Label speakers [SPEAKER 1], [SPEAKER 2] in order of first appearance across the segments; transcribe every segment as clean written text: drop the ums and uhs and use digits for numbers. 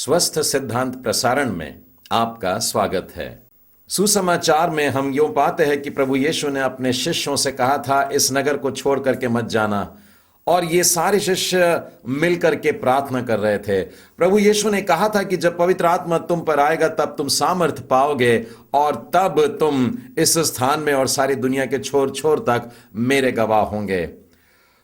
[SPEAKER 1] स्वस्थ सिद्धांत प्रसारण में आपका स्वागत है। सुसमाचार में हम यूं पाते हैं कि प्रभु यीशु ने अपने शिष्यों से कहा था, इस नगर को छोड़ करके मत जाना। और ये सारे शिष्य मिलकर के प्रार्थना कर रहे थे। प्रभु यीशु ने कहा था कि जब पवित्र आत्मा तुम पर आएगा तब तुम सामर्थ पाओगे और तब तुम इस स्थान में और सारी दुनिया के छोर छोर तक मेरे गवाह होंगे।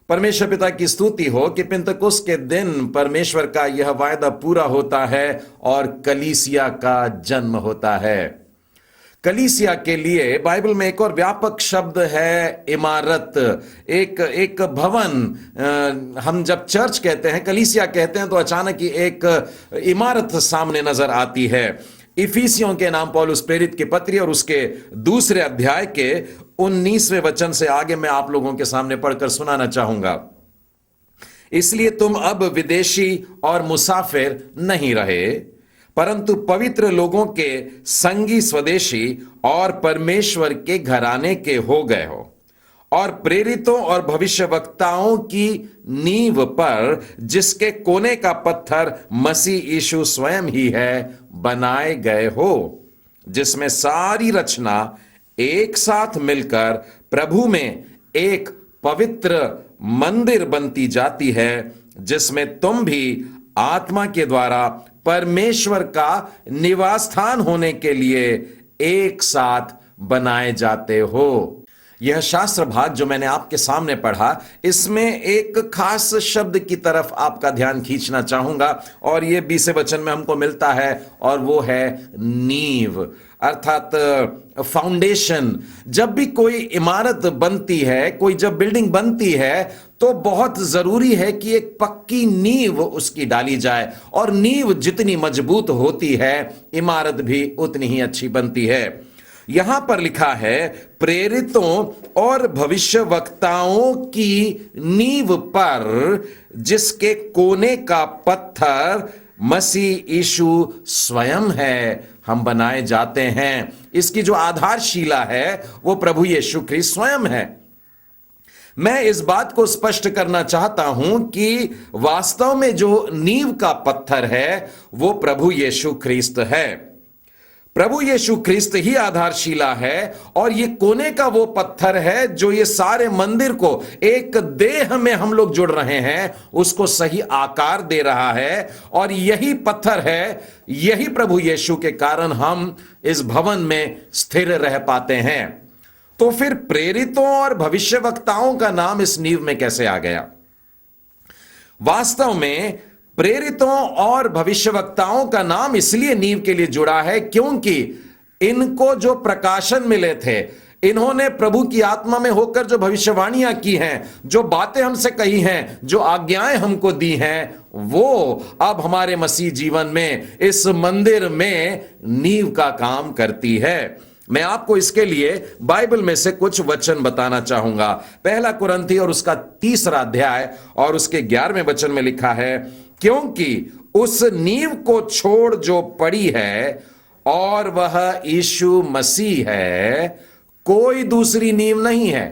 [SPEAKER 1] परमेश्वर पिता की स्तुति हो कि पिंतकुस्त के दिन परमेश्वर का यह वायदा पूरा होता है और कलीसिया का जन्म होता है। कलीसिया के लिए बाइबल में एक और व्यापक शब्द है इमारत, एक भवन। हम जब चर्च कहते हैं, कलीसिया कहते हैं, तो अचानक ही एक इमारत सामने नजर आती है। इफिसियों के नाम पौलुस प्रेरित की पत्री और उसके दूसरे अध्याय के 19वें वचन से आगे मैं आप लोगों के सामने पढ़कर सुनाना चाहूंगा। इसलिए तुम अब विदेशी और मुसाफिर नहीं रहे, परंतु पवित्र लोगों के संगी स्वदेशी और परमेश्वर के घराने के हो गए हो, और प्रेरितों और भविष्यवक्ताओं की नींव पर, जिसके कोने का पत्थर मसीह यीशु स्वयं ही है, बनाए गए हो, जिसमें सारी रचना एक साथ मिलकर प्रभु में एक पवित्र मंदिर बनती जाती है, जिसमें तुम भी आत्मा के द्वारा परमेश्वर का निवास स्थान होने के लिए एक साथ बनाए जाते हो। यह शास्त्र भाग जो मैंने आपके सामने पढ़ा, इसमें एक खास शब्द की तरफ आपका ध्यान खींचना चाहूंगा, और यह 20वें वचन में हमको मिलता है, और वो है नींव, अर्थात फाउंडेशन। जब भी कोई इमारत बनती है, कोई जब बिल्डिंग बनती है, तो बहुत जरूरी है कि एक पक्की नींव उसकी डाली जाए, और नींव जितनी मजबूत होती है, इमारत भी उतनी ही अच्छी बनती है। यहां पर लिखा है, प्रेरितों और भविष्यवक्ताओं की नींव पर, जिसके कोने का पत्थर मसीह यीशु स्वयं है, हम बनाए जाते हैं। इसकी जो आधारशिला है वो प्रभु यीशु ख्रीस्त स्वयं है। मैं इस बात को स्पष्ट करना चाहता हूं कि वास्तव में जो नींव का पत्थर है वो प्रभु यीशु ख्रीस्त है। प्रभु यीशु ख्रीस्त ही आधारशिला है, और ये कोने का वो पत्थर है जो ये सारे मंदिर को एक देह में हम लोग जुड़ रहे हैं, उसको सही आकार दे रहा है। और यही पत्थर है, यही प्रभु यीशु के कारण हम इस भवन में स्थिर रह पाते हैं। तो फिर प्रेरितों और भविष्यवक्ताओं का नाम इस नींव में कैसे आ गया? वास्तव में प्रेरितों और भविष्यवक्ताओं का नाम इसलिए नींव के लिए जुड़ा है क्योंकि इनको जो प्रकाशन मिले थे, इन्होंने प्रभु की आत्मा में होकर जो भविष्यवाणियां की हैं, जो बातें हमसे कही हैं, जो आज्ञाएं हमको दी हैं, वो अब हमारे मसीह जीवन में इस मंदिर में नींव का काम करती है। मैं आपको इसके लिए बाइबल में से कुछ वचन बताना चाहूंगा। पहला कुरिन्थी और उसका 3रा अध्याय और उसके 11वें वचन में लिखा है, क्योंकि उस नींव को छोड़ जो पड़ी है और वह यीशु मसीह है, कोई दूसरी नींव नहीं है।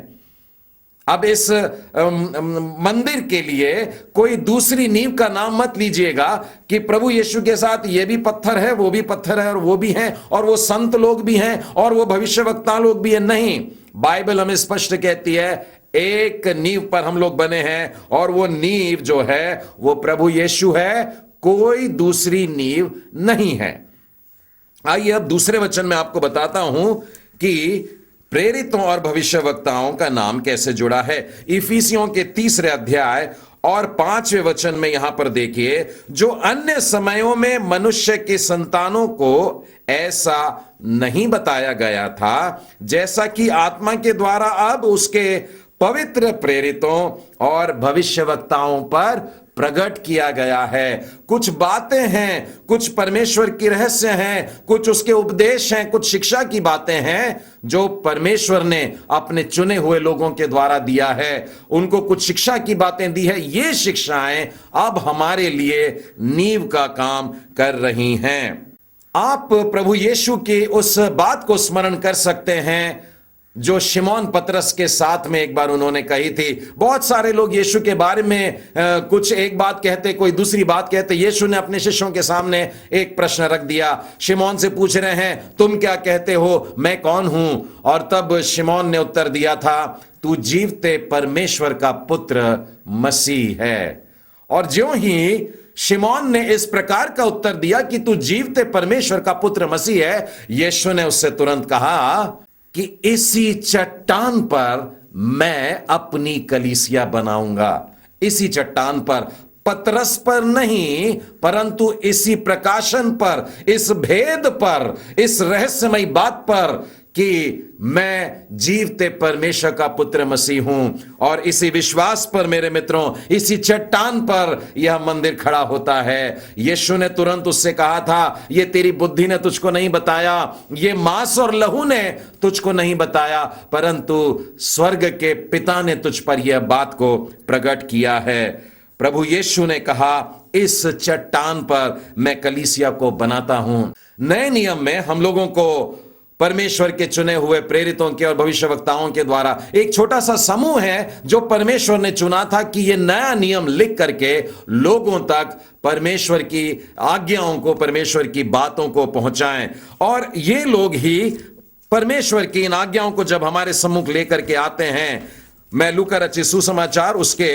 [SPEAKER 1] अब इस मंदिर के लिए कोई दूसरी नींव का नाम मत लीजिएगा कि प्रभु यीशु के साथ ये भी पत्थर है, वो भी पत्थर है, और वो भी हैं, और वो संत लोग भी हैं, और वो भविष्यवक्ता लोग भी हैं। नहीं, बाइबल हमें स्पष्ट कहती है, एक नींव पर हम लोग बने हैं, और वो नींव जो है वो प्रभु यीशु है, कोई दूसरी नींव नहीं है। आइए अब दूसरे वचन में आपको बताता हूं कि प्रेरितों और भविष्यवक्ताओं का नाम कैसे जुड़ा है। इफिसियों के 3रे अध्याय और 5वें वचन में यहां पर देखिए, जो अन्य समयों में मनुष्य के संतानों को ऐसा नहीं बताया गया था, जैसा कि आत्मा के द्वारा अब उसके पवित्र प्रेरितों और भविष्यवक्ताओं पर प्रकट किया गया है। कुछ बातें हैं, कुछ परमेश्वर की रहस्य हैं, कुछ उसके उपदेश हैं, कुछ शिक्षा की बातें हैं जो परमेश्वर ने अपने चुने हुए लोगों के द्वारा दिया है। उनको कुछ शिक्षा की बातें दी है। ये शिक्षाएं अब हमारे लिए नींव का काम कर रही हैं। आप प्रभु यीशु की उस बात को स्मरण कर सकते हैं जो शिमोन पतरस के साथ में एक बार उन्होंने कही थी। बहुत सारे लोग यीशु के बारे में कुछ एक बात कहते, कोई दूसरी बात कहते। यीशु ने अपने शिष्यों के सामने एक प्रश्न रख दिया। शिमोन से पूछ रहे हैं, तुम क्या कहते हो, मैं कौन हूं? और तब शिमोन ने उत्तर दिया था, तू जीवते परमेश्वर का पुत्र मसीह है। और ज्यों ही शिमोन ने इस प्रकार का उत्तर दिया कि तू जीवते परमेश्वर का पुत्र मसीह है, यीशु ने उससे तुरंत कहा कि इसी चट्टान पर मैं अपनी कलीसिया बनाऊंगा। इसी चट्टान पर, पतरस पर नहीं, परंतु इसी प्रकाशन पर, इस भेद पर, इस रहस्यमयी बात पर कि मैं जीवते परमेश्वर का पुत्र मसीह हूं। और इसी विश्वास पर मेरे मित्रों, इसी चट्टान पर यह मंदिर खड़ा होता है। यीशु ने तुरंत उससे कहा था, ये तेरी बुद्धि ने तुझको नहीं बताया, ये मांस और लहू ने तुझको नहीं बताया, परंतु स्वर्ग के पिता ने तुझ पर यह बात को प्रकट किया है। प्रभु यीशु ने कहा, इस चट्टान पर मैं कलीसिया को बनाता हूं। नए नियम में हम लोगों को परमेश्वर के चुने हुए प्रेरितों के और भविष्यवक्ताओं के द्वारा एक छोटा सा समूह है जो परमेश्वर ने चुना था कि यह नया नियम लिख करके लोगों तक परमेश्वर की आज्ञाओं को, परमेश्वर की बातों को पहुंचाएं। और ये लोग ही परमेश्वर की इन आज्ञाओं को जब हमारे सम्मुख लेकर के आते हैं, मैं लूका रचित सुसमाचार उसके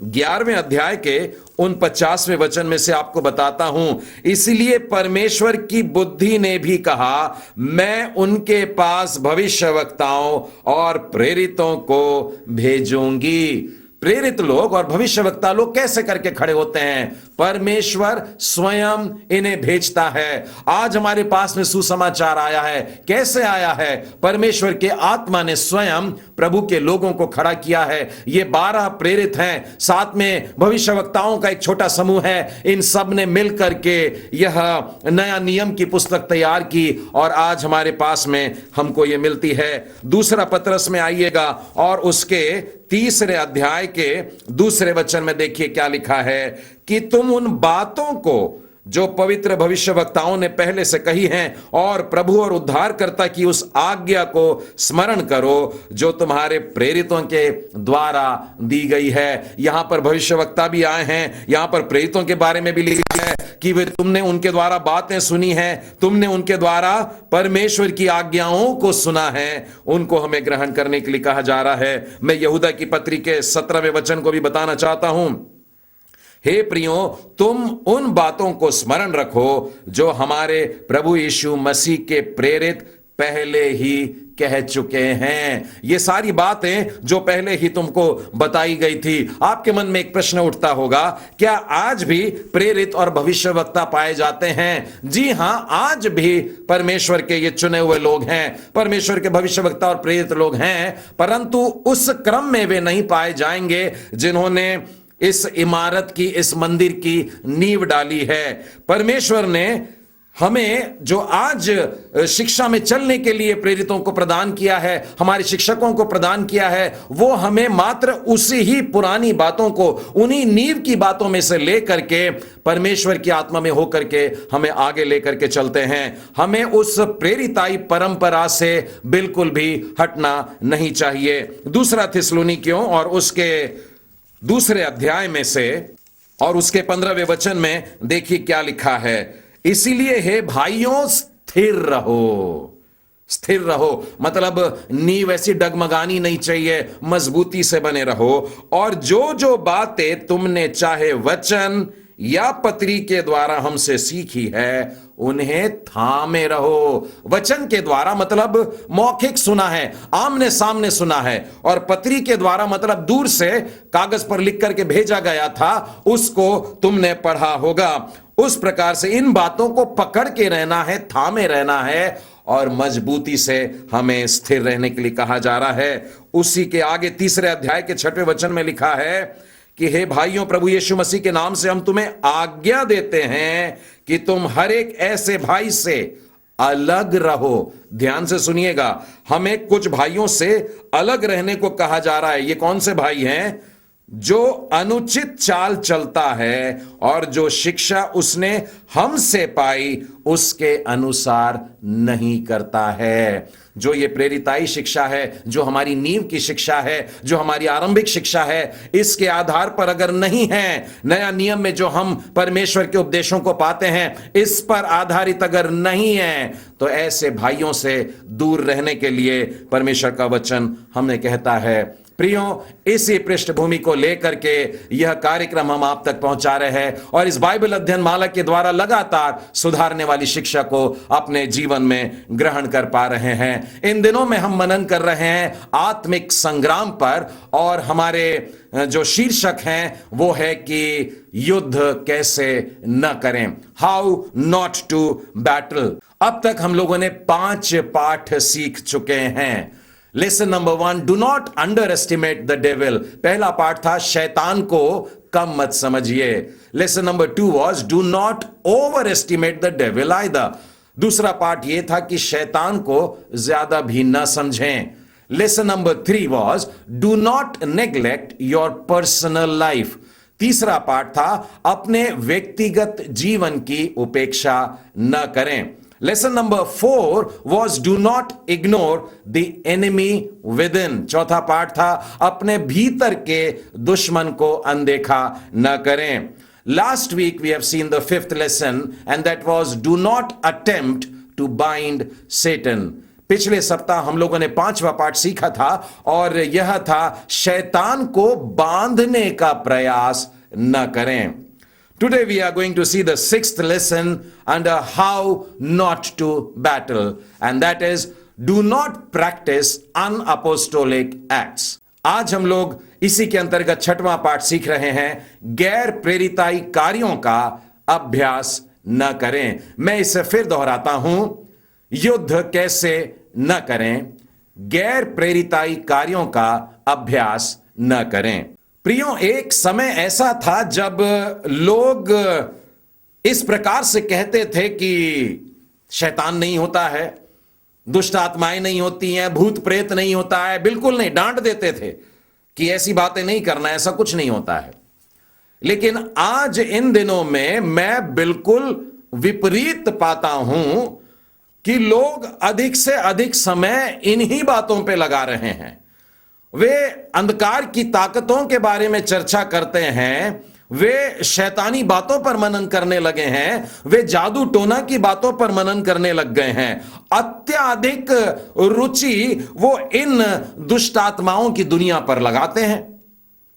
[SPEAKER 1] 11वें अध्याय के 49वें वचन में से आपको बताता हूं, इसलिए परमेश्वर की बुद्धि ने भी कहा, मैं उनके पास भविष्यवक्ताओं और प्रेरितों को भेजूंगी। प्रेरित लोग और भविष्यवक्ता लोग कैसे करके खड़े होते हैं? परमेश्वर स्वयं इन्हें भेजता है। आज हमारे पास में सुसमाचार आया है। कैसे आया है? परमेश्वर के आत्मा ने स्वयं प्रभु के लोगों को खड़ा किया है। ये 12 प्रेरित हैं, साथ में भविष्यवक्ताओं का एक छोटा समूह है। इन सब ने मिल करके यह नया नियम की पुस्तक तैयार की और आज हमारे पास में हमको ये मिलती है। दूसरा पतरस में आइएगा और उसके 3 अध्याय के 2 वचन में देखिए क्या लिखा है कि तुम उन बातों को जो पवित्र भविष्यवक्ताओं ने पहले से कही हैं और प्रभु और उद्धारकर्ता की उस आज्ञा को स्मरण करो जो तुम्हारे प्रेरितों के द्वारा दी गई है। यहां पर भविष्यवक्ता भी आए हैं, यहां पर प्रेरितों के बारे में भी लिखा है कि वे तुमने उनके द्वारा बातें सुनी हैं, तुमने उनके द्वारा परमेश्वर की आज्ञाओं को सुना है, उनको हमें ग्रहण करने के लिए कहा जा रहा है। मैं यहूदा की पत्री के 17वें वचन को भी बताना चाहता हूं, हे प्रियो, तुम उन बातों को स्मरण रखो जो हमारे प्रभु यीशु मसीह के प्रेरित पहले ही कह चुके हैं। ये सारी बातें जो पहले ही तुमको बताई गई थी। आपके मन में एक प्रश्न उठता होगा, क्या आज भी प्रेरित और भविष्यवक्ता पाए जाते हैं? जी हां, आज भी परमेश्वर के ये चुने हुए लोग हैं, परमेश्वर के भविष्यवक्ता और प्रेरित लोग हैं, परंतु उस क्रम में वे नहीं पाए जाएंगे जिन्होंने इस इमारत की, इस मंदिर की नींव डाली है। परमेश्वर ने हमें जो आज शिक्षा में चलने के लिए प्रेरितों को प्रदान किया है, हमारे शिक्षकों को प्रदान किया है, वो हमें मात्र उसी ही पुरानी बातों को, उन्हीं नींव की बातों में से लेकर के परमेश्वर की आत्मा में होकर के हमें आगे लेकर के चलते हैं। हमें उस प्रेरिताई परंपरा से बिल्कुल भी हटना नहीं चाहिए। दूसरा थिस्सलुनीकियों और उसके 2 अध्याय में से और उसके 15वें वचन में देखिए क्या लिखा है, इसीलिए हे भाइयों स्थिर रहो। स्थिर रहो मतलब नींव ऐसी डगमगानी नहीं चाहिए, मजबूती से बने रहो। और जो जो बातें तुमने चाहे वचन या पत्री के द्वारा हमसे सीखी है, उन्हें थामे रहो। वचन के द्वारा मतलब मौखिक सुना है, आमने सामने सुना है, और पत्री के द्वारा मतलब दूर से कागज पर लिख करके भेजा गया था, उसको तुमने पढ़ा होगा। उस प्रकार से इन बातों को पकड़ के रहना है, थामे रहना है, और मजबूती से हमें स्थिर रहने के लिए कहा जा रहा है। उसी के आगे 3 अध्याय के 6वें वचन में लिखा है कि हे भाइयों, प्रभु यीशु मसीह के नाम से हम तुम्हें आज्ञा देते हैं कि तुम हर एक ऐसे भाई से अलग रहो। ध्यान से सुनिएगा, हमें कुछ भाइयों से अलग रहने को कहा जा रहा है। ये कौन से भाई हैं? जो अनुचित चाल चलता है और जो शिक्षा उसने हमसे पाई उसके अनुसार नहीं करता है। जो ये प्रेरिताई शिक्षा है, जो हमारी नींव की शिक्षा है, जो हमारी आरंभिक शिक्षा है, इसके आधार पर अगर नहीं है, नया नियम में जो हम परमेश्वर के उपदेशों को पाते हैं इस पर आधारित अगर नहीं है, तो ऐसे भाइयों से दूर रहने के लिए परमेश्वर का वचन हमें कहता है। प्रियो, इसी पृष्ठभूमि को लेकर के यह कार्यक्रम हम आप तक पहुंचा रहे हैं और इस बाइबल अध्ययन माला के द्वारा लगातार सुधारने वाली शिक्षा को अपने जीवन में ग्रहण कर पा रहे हैं। इन दिनों में हम मनन कर रहे हैं आत्मिक संग्राम पर और हमारे जो शीर्षक हैं वो है कि युद्ध कैसे न करें, हाउ नॉट टू बैटल। अब तक हम लोगों ने 5 पाठ सीख चुके हैं। Lesson number 1, do not under estimate the devil. पहला पाठ था शैतान को कम मत समझिए। Lesson number 2 was do not over estimate the devil either. दूसरा पाठ यह था कि शैतान को ज्यादा भी न समझें। Lesson number 3 was do not neglect your personal life. तीसरा पाठ था अपने व्यक्तिगत जीवन की उपेक्षा न करें। Lesson number 4 was do not ignore the enemy with in. चौथा पाठ था अपने भीतर के दुश्मन को अनदेखा न करें। Last week we have seen the 5th lesson and that was do not attempt to bind Satan. पिछले सप्ताह हम लोगों ने 5वां पाठ सीखा था और यह था शैतान को बांधने का प्रयास न करें। Today we are going to see the 6th lesson under how not to battle, and that is do not practice unapostolic acts. आज हम लोग इसी के अंतर्गत 6वां पाठ सीख रहे हैं, गैर प्रेरिताई कार्यों का अभ्यास न करें। मैं इसे फिर दोहराता हूं, युद्ध कैसे न करें, गैर प्रेरिताई कार्यों का अभ्यास न करें। प्रियो, एक समय ऐसा था जब लोग इस प्रकार से कहते थे कि शैतान नहीं होता है, दुष्ट आत्माएं नहीं होती हैं, भूत प्रेत नहीं होता है। बिल्कुल नहीं, डांट देते थे कि ऐसी बातें नहीं करना, ऐसा कुछ नहीं होता है। लेकिन आज इन दिनों में मैं बिल्कुल विपरीत पाता हूं कि लोग अधिक से अधिक समय इन्हीं बातों पे लगा रहे हैं। वे अंधकार की ताकतों के बारे में चर्चा करते हैं, वे शैतानी बातों पर मनन करने लगे हैं, वे जादू टोना की बातों पर मनन करने लग गए हैं। अत्यधिक रुचि वो इन दुष्ट आत्माओं की दुनिया पर लगाते हैं।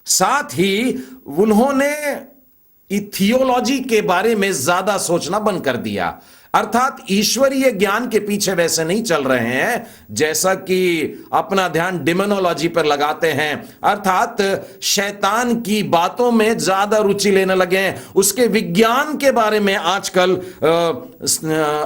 [SPEAKER 1] साथ ही उन्होंने थियोलॉजी के बारे में ज्यादा सोचना बंद कर दिया, अर्थात ईश्वरीय ज्ञान के पीछे वैसे नहीं चल रहे हैं जैसा कि अपना ध्यान डिमोनोलॉजी पर लगाते हैं, अर्थात शैतान की बातों में ज्यादा रुचि लेने लगे हैं। उसके विज्ञान के बारे में आजकल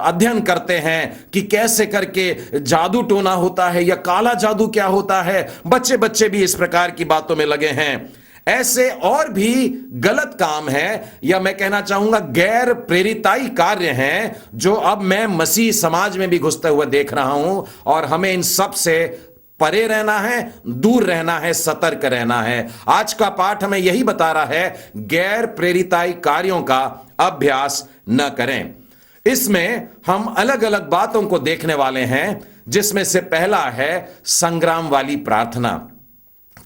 [SPEAKER 1] अध्ययन करते हैं कि कैसे करके जादू टोना होता है या काला जादू क्या होता है। बच्चे बच्चे भी इस प्रकार की बातों में लगे हैं। ऐसे और भी गलत काम है, या मैं कहना चाहूंगा गैर प्रेरिताई कार्य हैं, जो अब मैं मसीह समाज में भी घुसते हुए देख रहा हूं और हमें इन सब से परे रहना है, दूर रहना है, सतर्क रहना है। आज का पाठ हमें यही बता रहा है, गैर प्रेरिताई कार्यों का अभ्यास न करें। इसमें हम अलग अलग बातों को देखने वाले हैं, जिसमें से पहला है संग्राम वाली प्रार्थना।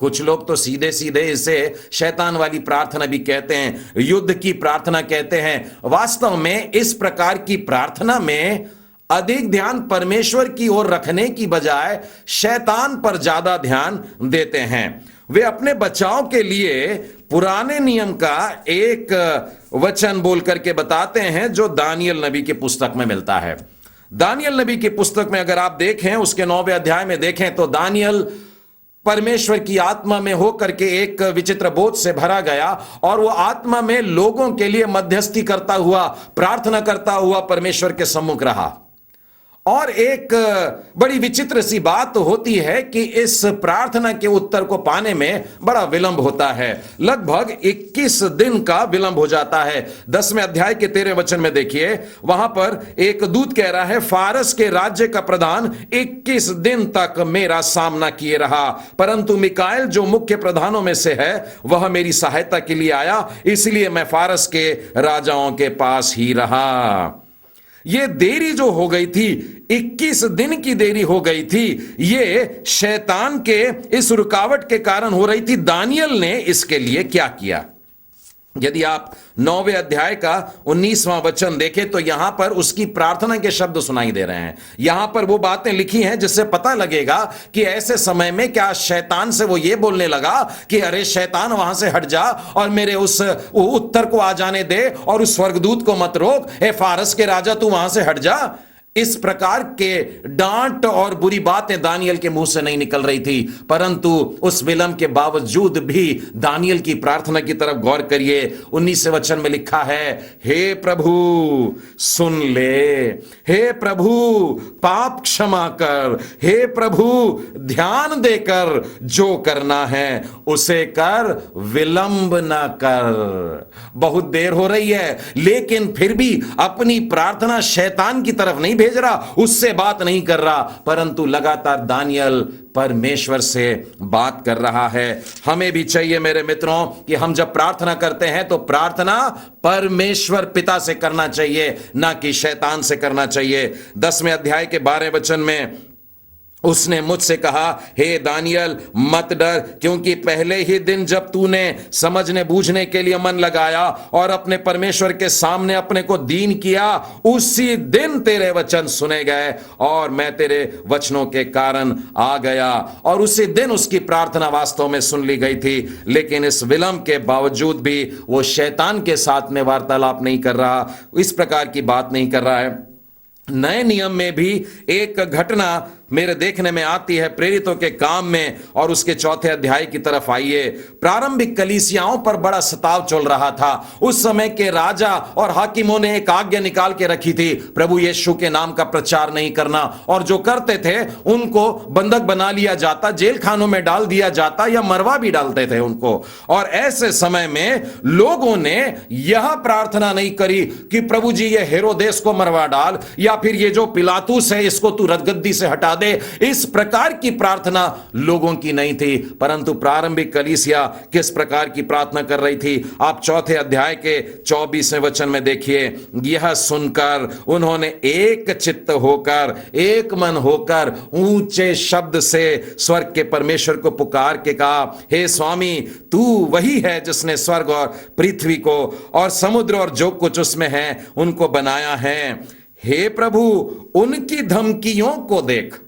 [SPEAKER 1] कुछ लोग तो सीधे सीधे इसे शैतान वाली प्रार्थना भी कहते हैं, युद्ध की प्रार्थना कहते हैं। वास्तव में इस प्रकार की प्रार्थना में अधिक ध्यान परमेश्वर की ओर रखने की बजाय शैतान पर ज्यादा ध्यान देते हैं। वे अपने बचाव के लिए पुराने नियम का एक वचन बोल करके बताते हैं, जो दानियल नबी की पुस्तक में मिलता है। दानियल नबी की पुस्तक में अगर आप देखें, उसके 9वें अध्याय में देखें, तो दानियल परमेश्वर की आत्मा में होकर के एक विचित्र बोध से भरा गया और वो आत्मा में लोगों के लिए मध्यस्थी करता हुआ, प्रार्थना करता हुआ परमेश्वर के सम्मुख रहा। और एक बड़ी विचित्र सी बात होती है कि इस प्रार्थना के उत्तर को पाने में बड़ा विलंब होता है। लगभग 21 दिन का विलंब हो जाता है। 10वें अध्याय के 13वें वचन में देखिए, वहां पर एक दूत कह रहा है, फारस के राज्य का प्रधान 21 दिन तक मेरा सामना किए रहा, परंतु मिकाएल जो मुख्य प्रधानों में से है वह मेरी सहायता के लिए आया, इसलिए मैं फारस के राजाओं के पास ही रहा। ये देरी जो हो गई थी, 21 दिन की देरी हो गई थी, ये शैतान के इस रुकावट के कारण हो रही थी। दानियल ने इसके लिए क्या किया? यदि आप 9वें अध्याय का 19वां वचन देखें तो यहां पर उसकी प्रार्थना के शब्द सुनाई दे रहे हैं। यहां पर वो बातें लिखी हैं जिससे पता लगेगा कि ऐसे समय में क्या शैतान से वो ये बोलने लगा कि अरे शैतान वहां से हट जा और मेरे उस उत्तर को आ जाने दे और उस स्वर्गदूत को मत रोक, ए फारस के राजा तू वहां से हट जा। इस प्रकार के डांट और बुरी बातें दानियल के मुंह से नहीं निकल रही थी, परंतु उस विलंब के बावजूद भी दानियल की प्रार्थना की तरफ गौर करिए। 19वें वचन में लिखा है, हे प्रभु सुन ले, हे प्रभु पाप क्षमा कर, हे प्रभु ध्यान देकर जो करना है उसे कर, विलंब ना कर। बहुत देर हो रही है लेकिन फिर भी अपनी प्रार्थना शैतान की तरफ नहीं भेज रहा, उससे बात नहीं कर रहा, परंतु लगातार दानियल परमेश्वर से बात कर रहा है। हमें भी चाहिए मेरे मित्रों कि हम जब प्रार्थना करते हैं तो प्रार्थना परमेश्वर पिता से करना चाहिए, ना कि शैतान से करना चाहिए। 10वें अध्याय के 12वें वचन में उसने मुझसे कहा, हे दानियल मत डर, क्योंकि पहले ही दिन जब तूने समझने बूझने के लिए मन लगाया और अपने परमेश्वर के सामने अपने को दीन किया, उसी दिन तेरे वचन सुने गए और मैं तेरे वचनों के कारण आ गया। और उसी दिन उसकी प्रार्थना वास्तव में सुन ली गई थी, लेकिन इस विलंब के बावजूद भी वो शैतान के साथ में वार्तालाप नहीं कर रहा, इस प्रकार की बात नहीं कर रहा है। नए नियम में भी एक घटना मेरे देखने में आती है प्रेरितों के काम में, और उसके 4थे अध्याय की तरफ आइए। प्रारंभिक कलीसियाओं पर बड़ा सताव चल रहा था। उस समय के राजा और हाकिमों ने एक आज्ञा निकाल के रखी थी, प्रभु यीशु के नाम का प्रचार नहीं करना, और जो करते थे उनको बंधक बना लिया जाता, जेल खानों में डाल दिया जाता या मरवा भी डालते थे उनको। और ऐसे समय में लोगों ने यह प्रार्थना नहीं करी कि प्रभु जी ये हेरोदेस को मरवा डाल, या फिर ये जो पिलातुस है इसको तू रदगद्दी से हटा दे। इस प्रकार की प्रार्थना लोगों की नहीं थी, परंतु प्रारंभिक कलीसिया किस प्रकार की प्रार्थना कर रही थी आप 4थे अध्याय के 24वें वचन में देखिए। यह सुनकर उन्होंने एक चित्त होकर, एक मन होकर ऊंचे शब्द से स्वर्ग के परमेश्वर को पुकार के कहा, हे स्वामी तू वही है जिसने स्वर्ग और पृथ्वी को और समुद्र और जो कुछ उसमें है उनको बनाया है। हे प्रभु उनकी धमकियों को देख,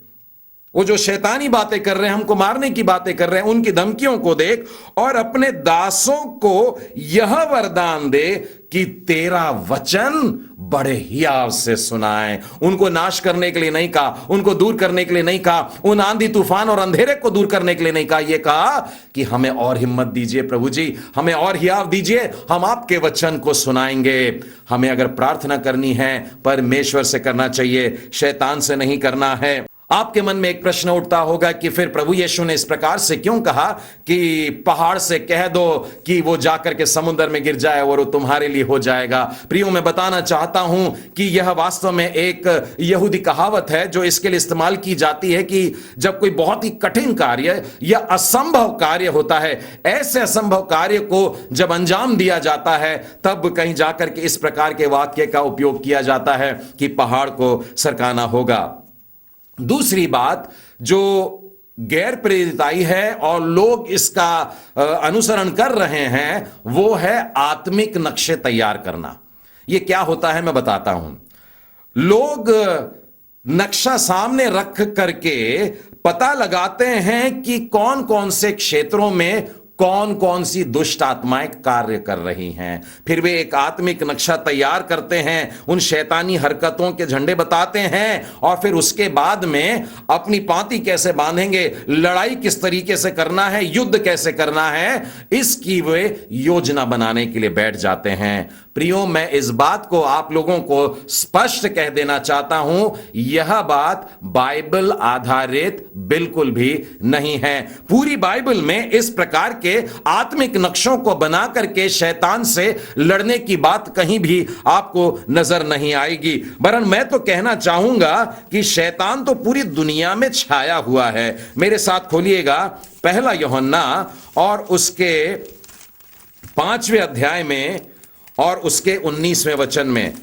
[SPEAKER 1] वो जो शैतानी बातें कर रहे हैं, हमको मारने की बातें कर रहे हैं, उनकी धमकियों को देख और अपने दासों को यह वरदान दे कि तेरा वचन बड़े हियाव से सुनाए। उनको नाश करने के लिए नहीं कहा, उनको दूर करने के लिए नहीं कहा, उन आंधी तूफान और अंधेरे को दूर करने के लिए नहीं कहा, यह कहा कि हमें और हिम्मत दीजिए प्रभु जी, हमें और हियाव दीजिए, हम आपके वचन को सुनाएंगे। हमें अगर प्रार्थना करनी है परमेश्वर से करना चाहिए, शैतान से नहीं करना है। आपके मन में एक प्रश्न उठता होगा कि फिर प्रभु यीशु ने इस प्रकार से क्यों कहा कि पहाड़ से कह दो कि वो जाकर के समुद्र में गिर जाए और वो तुम्हारे लिए हो जाएगा। प्रियो मैं बताना चाहता हूं कि यह वास्तव में एक यहूदी कहावत है जो इसके लिए इस्तेमाल की जाती है कि जब कोई बहुत ही कठिन कार्य या असंभव कार्य होता है, ऐसे असंभव कार्य को जब अंजाम दिया जाता है तब कहीं जाकर के इस प्रकार के वाक्य का उपयोग किया जाता है कि पहाड़ को सरकाना होगा। दूसरी बात जो गैर प्रेरिताई है और लोग इसका अनुसरण कर रहे हैं वो है आत्मिक नक्शे तैयार करना। यह क्या होता है मैं बताता हूं। लोग नक्शा सामने रख करके पता लगाते हैं कि कौन कौन से क्षेत्रों में कौन कौन सी दुष्ट आत्माएं कार्य कर रही हैं। फिर वे एक आत्मिक नक्शा तैयार करते हैं, उन शैतानी हरकतों के झंडे बताते हैं और फिर उसके बाद में अपनी पांति कैसे बांधेंगे, लड़ाई किस तरीके से करना है, युद्ध कैसे करना है, इसकी वे योजना बनाने के लिए बैठ जाते हैं। प्रियो, मैं इस बात को आप लोगों को स्पष्ट कह देना चाहता हूं, यह बात बाइबल आधारित बिल्कुल भी नहीं है। पूरी बाइबल में इस प्रकार के आत्मिक नक्शों को बना करके शैतान से लड़ने की बात कहीं भी आपको नजर नहीं आएगी। वरन मैं तो कहना चाहूंगा कि शैतान तो पूरी दुनिया में छाया हुआ है। मेरे साथ खोलिएगा पहला यूहन्ना और उसके 5वें अध्याय में और उसके 19वें वचन में।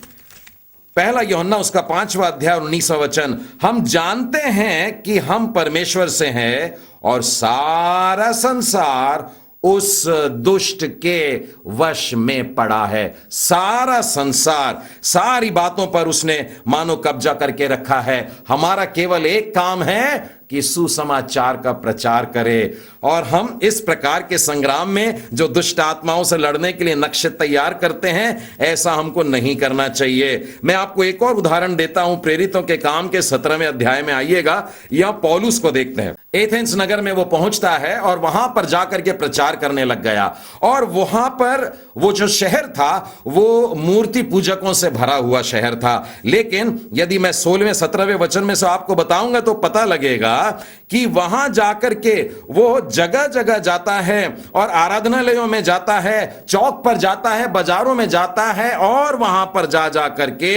[SPEAKER 1] पहला यूहन्ना उसका 5वां अध्याय 19वां वचन। हम जानते हैं कि हम परमेश्वर से हैं और सारा संसार उस दुष्ट के वश में पड़ा है। सारा संसार, सारी बातों पर उसने मानो कब्जा करके रखा है। हमारा केवल एक काम है कि सुसमाचार का प्रचार करें। और हम इस प्रकार के संग्राम में जो दुष्ट आत्माओं से लड़ने के लिए नक्शे तैयार करते हैं, ऐसा हमको नहीं करना चाहिए। मैं आपको एक और उदाहरण देता हूं। प्रेरितों के काम के 17वें अध्याय में आइएगा। यहां पौलुस को देखते हैं। एथेंस नगर में वो पहुंचता है और वहां पर जाकर के प्रचार करने लग गया। और वहां पर वो जो शहर था वो मूर्ति पूजकों से भरा हुआ शहर था। लेकिन यदि मैं 16वें 17वें वचन में से आपको बताऊंगा तो पता लगेगा कि वहां जाकर के वो जगह जगह जाता है और आराधनालयों में जाता है, चौक पर जाता है, बाजारों में जाता है और वहां पर जा करके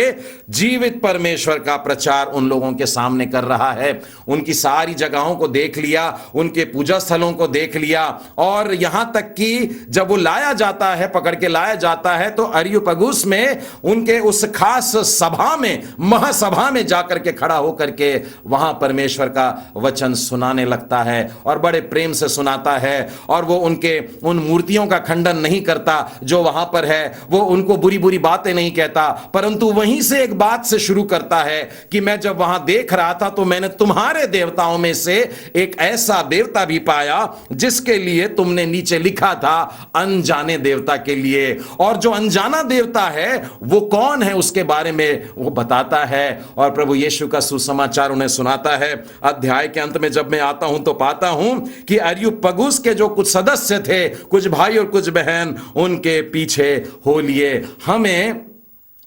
[SPEAKER 1] जीवित परमेश्वर का प्रचार उन लोगों के सामने कर रहा है। उनकी सारी जगहों को देख लिया, उनके पूजा स्थलों को देख लिया और यहां तक कि जब वो लाया जाता है, पकड़ के लाया जाता है, तो अरियुपगुस में उनके उस खास सभा में, महासभा में जाकर के खड़ा होकर के वहां परमेश्वर का वचन सुनाने लगता है और बड़े प्रेम से सुनाता है। और वो उनके उन मूर्तियों का खंडन नहीं करता जो वहां पर है, वो उनको बुरी बुरी बातें नहीं कहता, परंतु वहीं से एक बात से शुरू करता है कि मैं जब वहां देख रहा था तो मैंने तुम्हारे देवताओं में से एक ऐसा देवता भी पाया जिसके लिए तुमने नीचे लिखा था अनजाने देवता के लिए। और जो अनजाना देवता है वो कौन है उसके बारे में वो बताता है और प्रभु यीशु का सुसमाचार उन्हें सुनाता है। अध्याय के अंत में जब मैं आता हूं तो पाता हूं कि अरियुपगुस के जो कुछ सदस्य थे, कुछ भाई और कुछ बहन, उनके पीछे हो लिए। हमें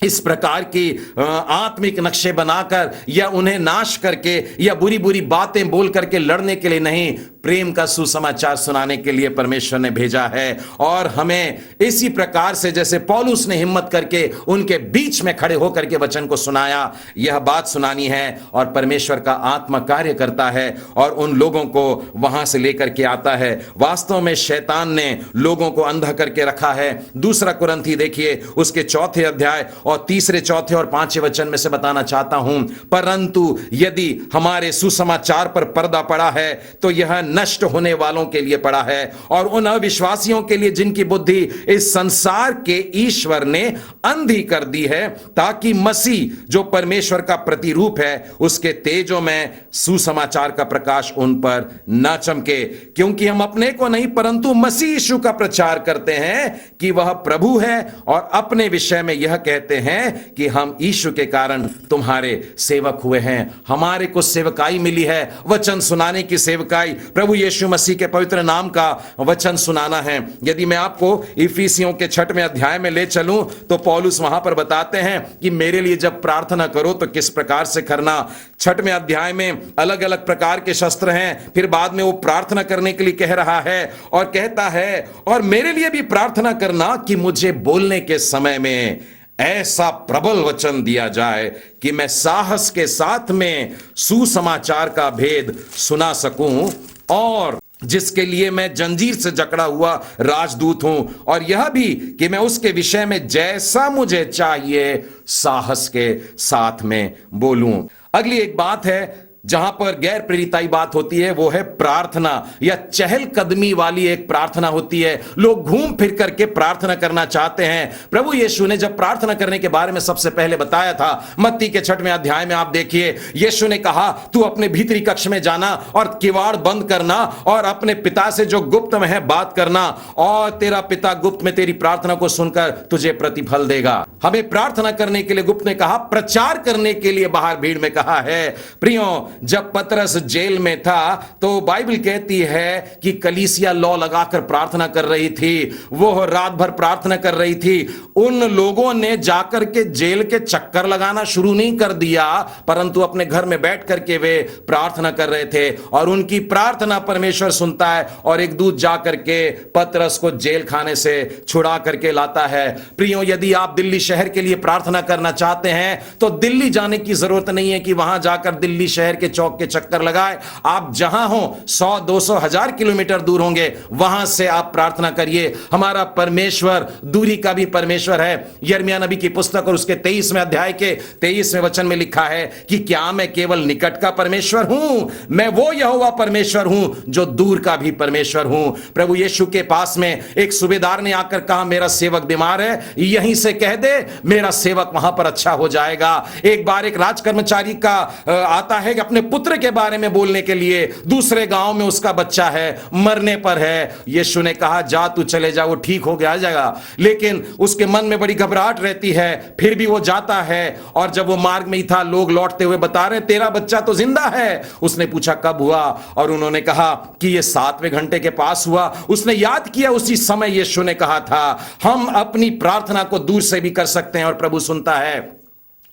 [SPEAKER 1] इस प्रकार की आत्मिक नक्शे बनाकर या उन्हें नाश करके या बुरी बुरी बातें बोल करके लड़ने के लिए नहीं, प्रेम का सुसमाचार सुनाने के लिए परमेश्वर ने भेजा है। और हमें इसी प्रकार से जैसे पौलुस ने हिम्मत करके उनके बीच में खड़े होकर के वचन को सुनाया, यह बात सुनानी है और परमेश्वर का आत्मा कार्य करता है और उन लोगों को वहां से लेकर के आता है। वास्तव में शैतान ने लोगों को अंधा करके रखा है। दूसरा कुरिन्थी देखिए उसके 4थे अध्याय और 3, 4 और 5 वचन में से बताना चाहता हूं। परंतु यदि हमारे सुसमाचार पर पर्दा पड़ा है तो यह नष्ट होने वालों के लिए पड़ा है और उन अविश्वासियों के लिए जिनकी बुद्धि इस संसार के ईश्वर ने अंधी कर दी है, ताकि मसीह जो परमेश्वर का प्रतिरूप है उसके तेजों में सुसमाचार का प्रकाश उन पर न चमके। क्योंकि हम अपने को नहीं परंतु मसीह यीशु का प्रचार करते हैं कि वह प्रभु है और अपने विषय में यह कहते हैं कि हम यीशु के कारण तुम्हारे सेवक हुए हैं। हमारे को सेवकाई मिली है, वचन सुनाने की सेवकाई, प्रभु यीशु मसीह के पवित्र नाम का वचन सुनाना है। यदि मैं आपको इफिसियों के 6वें अध्याय में ले चलूं तो पौलुस वहां पर बताते हैं कि मेरे लिए जब प्रार्थना करो तो किस प्रकार से करना। 6वें अध्याय में अलग अलग प्रकार के शस्त्र हैं, फिर बाद में वो प्रार्थना करने के लिए कह रहा है और कहता है और मेरे लिए भी प्रार्थना करना कि मुझे बोलने के समय में ऐसा प्रबल वचन दिया जाए कि मैं साहस के साथ में सुसमाचार का भेद सुना सकूं, और जिसके लिए मैं जंजीर से जकड़ा हुआ राजदूत हूं, और यह भी कि मैं उसके विषय में जैसा मुझे चाहिए साहस के साथ में बोलूं। अगली एक बात है जहां पर गैर प्रेरिताई बात होती है, वो है प्रार्थना या चहलकदमी वाली एक प्रार्थना होती है। लोग घूम फिर करके प्रार्थना करना चाहते हैं। प्रभु यीशु ने जब प्रार्थना करने के बारे में सबसे पहले बताया था, मत्ती के 6वें अध्याय में आप देखिए, यीशु ने कहा तू अपने भीतरी कक्ष में जाना और किवाड़ बंद करना और अपने पिता से जो गुप्त में है बात करना, और तेरा पिता गुप्त में तेरी प्रार्थना को सुनकर तुझे प्रतिफल देगा। हमें प्रार्थना करने के लिए गुप्त में कहा, प्रचार करने के लिए बाहर भीड़ में कहा है। प्रियो, जब पतरस जेल में था तो बाइबल कहती है कि कलीसिया लौ लगाकर प्रार्थना कर रही थी, वो रात भर प्रार्थना कर रही थी। उन लोगों ने जाकर के जेल के चक्कर लगाना शुरू नहीं कर दिया, परंतु अपने घर में बैठ करके वे प्रार्थना कर रहे थे और उनकी प्रार्थना परमेश्वर सुनता है और एक दूत जाकर के पतरस को जेल खाने से छुड़ा करके लाता है। प्रियो, यदि आप दिल्ली शहर के लिए प्रार्थना करना चाहते हैं तो दिल्ली जाने की जरूरत नहीं है कि वहां जाकर दिल्ली शहर के चौक के चक्कर लगाए। आप जहां हो 100, 200, 1000 किलोमीटर दूर होंगे, वहां से आप प्रार्थना करिए। हमारा परमेश्वर दूरी का भी परमेश्वर है। यिर्मयाह नबी की पुस्तक और उसके 23वें अध्याय के 23वें वचन में लिखा है कि क्या मैं केवल निकट का परमेश्वर हूं? मैं वो यहोवा परमेश्वर हूं जो दूर का भी परमेश्वर हूं। प्रभु यीशु के पास में एक सूबेदार ने आकर कहा, मेरा सेवक बीमार है, यहीं से कह दे, मेरा सेवक वहां पर अच्छा हो जाएगा। एक बार एक राजकर्मचारी का आता है कि अपने पुत्र के बारे में बोलने के लिए, दूसरे गांव में उसका बच्चा है, मरने पर है। यीशु ने कहा, जा तू चले जा, वो ठीक हो गया जाएगा। लेकिन उसके मन में बड़ी घबराहट रहती है, फिर भी वो जाता है और जब वो मार्ग में ही था, लोग लौटते हुए बता रहे, तेरा बच्चा तो जिंदा है। उसने पूछा कब हुआ, और उन्होंने कहा कि ये 7वें घंटे के पास हुआ। उसने याद किया उसी समय यीशु ने कहा था, हम अपनी प्रार्थना को दूर से भी कर सकते हैं और प्रभु सुनता है।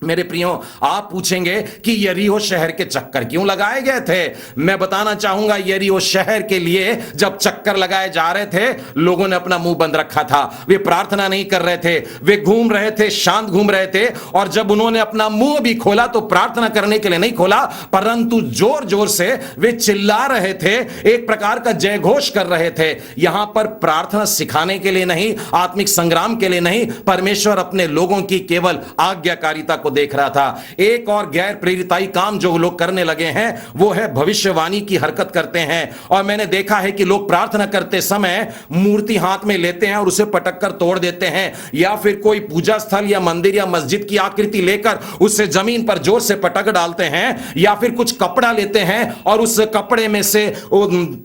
[SPEAKER 1] मेरे प्रियो, आप पूछेंगे कि यरीहो शहर के चक्कर क्यों लगाए गए थे? मैं बताना चाहूंगा, यरीहो शहर के लिए जब चक्कर लगाए जा रहे थे, लोगों ने अपना मुंह बंद रखा था। वे प्रार्थना नहीं कर रहे थे, वे घूम रहे थे, शांत घूम रहे थे। और जब उन्होंने अपना मुंह भी खोला तो प्रार्थना करने के लिए नहीं खोला, परंतु जोर जोर से वे चिल्ला रहे थे, एक प्रकार का जय घोष कर रहे थे। यहां पर प्रार्थना सिखाने के लिए नहीं, आत्मिक संग्राम के लिए नहीं, परमेश्वर अपने लोगों की केवल आज्ञाकारिता को देख रहा था। एक और गैर प्रेरिताई काम जो लोग करने लगे हैं वो है भविष्यवाणी की हरकत करते हैं। और मैंने देखा है कि लोग प्रार्थना करते समय मूर्ति हाथ में लेते हैं और उसे पटक कर तोड़ देते हैं, या फिर कोई पूजा स्थल या मंदिर या मस्जिद की आकृति लेकर उसे जमीन पर जोर से पटक डालते हैं, या फिर कुछ कपड़ा लेते हैं और उस कपड़े में से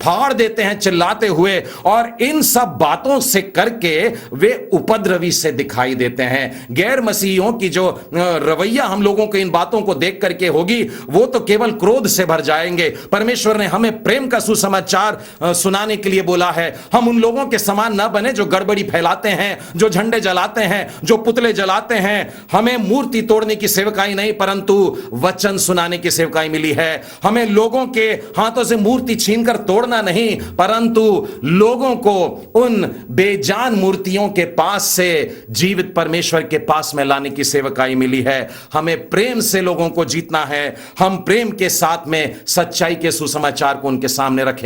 [SPEAKER 1] फाड़ देते हैं चिल्लाते हुए। और इन सब बातों से करके वे उपद्रवी से दिखाई देते हैं। गैर मसीहियों की जो रवैया हम लोगों को इन बातों को देख करके होगी, वो तो केवल क्रोध से भर जाएंगे। परमेश्वर ने हमें प्रेम का सुसमाचार सुनाने के लिए बोला है। हम उन लोगों के समान न बने जो गड़बड़ी फैलाते हैं, जो झंडे जलाते हैं, जो पुतले जलाते हैं। हमें मूर्ति तोड़ने की सेवकाई नहीं, परंतु वचन सुनाने की सेवकाई मिली है। हमें लोगों के हाथों से मूर्ति छीनकर तोड़ना नहीं, परंतु लोगों को उन बेजान मूर्तियों के पास से जीवित परमेश्वर के पास में लाने की सेवकाई मिली है। हमें प्रेम से लोगों को जीतना है। हम प्रेम के साथ में सच्चाई के सुसमाचार को उनके सामने रखें।